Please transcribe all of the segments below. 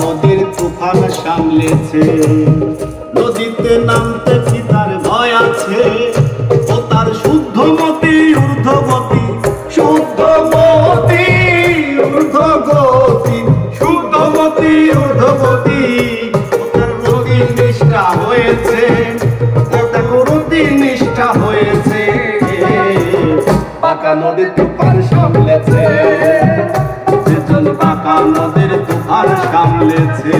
নদীর তুফান সামলেছে। নদীতে নামতে কি তার ভয় আছে? ও তার শুদ্ধমতি ঊর্ধ্বগতি, শুদ্ধমতি ঊর্ধ্বগতি, শুদ্ধমতি ঊর্ধ্বগতি। ও তার রতি নিষ্ঠা হয়েছে, ও তার রতি নিষ্ঠা হয়েছে। পাকা নদীর তুফান সামলেছে, সেজন পাকা নদীর তুফান সামলেছে।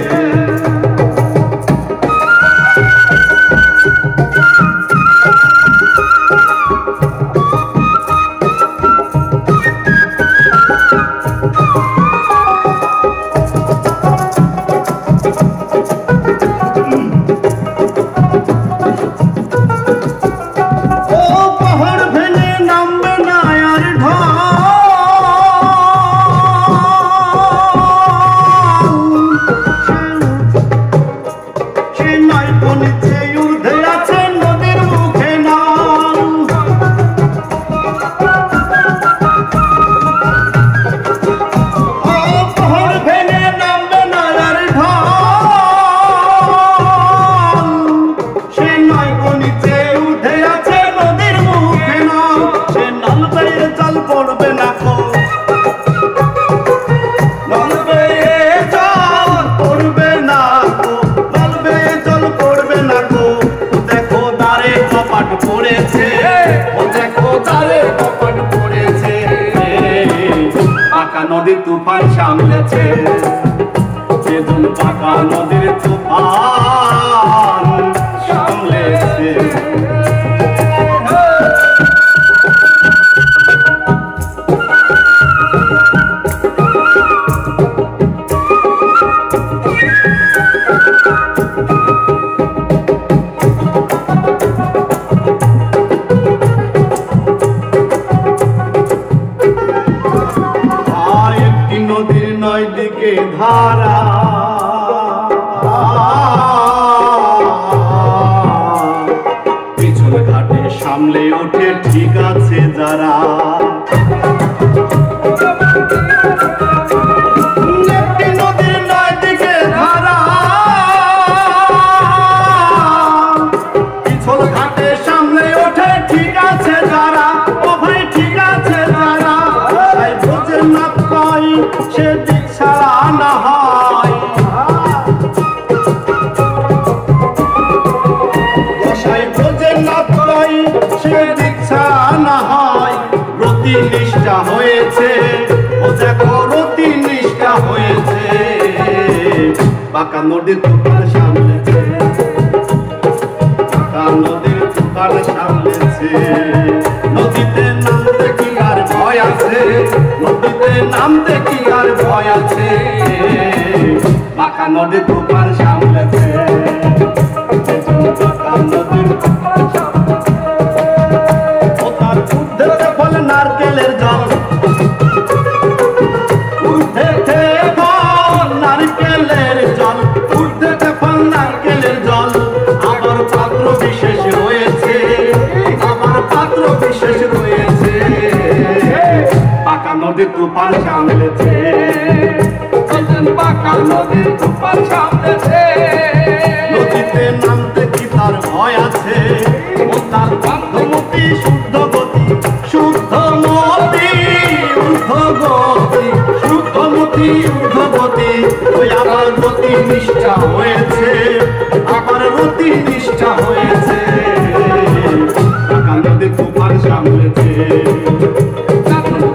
নদীর তুফান সামলেছে, সেজন পাকা নদীর তুফান সামলেছে। নয় দিকে ধারা, পিছন ঘাটে সামলে ওঠে ঠিক আছে যারা। একটি নদীর নয় দিকে ধারা, পিছন ঘাটে সামলে ওঠে ঠিক আছে যারা। ও ভাই ঠিক আছে যারা, তাই বোঝে না কই সে দিক ছাড়া না হয়। গোসাই বোঝে না কই সে দিক ছাড়া না হয়। রতি নিষ্ঠা হয়েছে, ও দেখো রতি নিষ্ঠা হয়েছে। পাকা নদীর তুফান সামলেছে, পাকা নদীর তুফান সামলেছে। নদীতে নামতে কি আর ভয় আছে? নদীতে নামতে কি আর ভয় আছে? পাকা নদীর তুফান সামলেছে, পাকা নদীর তুফান সামলেছে। ও তার ঊর্ধ্বে ফল নারকেলের জল, ঊর্ধ্বে ফল নারকেলের জল, ঊর্ধ্বে ফল নারকেলের জল। আবার পাত্র বিশেষ রয়েছে, আবার পাত্র বিশেষ রয়েছে। পাকা নদীর তুফান সামলেছে, পাকা নদীর তুফান সামলেছে। নদীতে নামতে কি তার ভয় আছে? ও তার শুদ্ধমতি শুদ্ধগতি, শুদ্ধমতি ঊর্ধ্বগতি, শুদ্ধমতি ঊর্ধ্বগতি। ওই আবার রতি নিষ্ঠা হয়েছে, আবার রতি নিষ্ঠা হয়েছে। পাকা নদীর তুফান সামলেছে,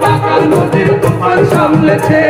পাকা নদীর তুফান সামলেছে।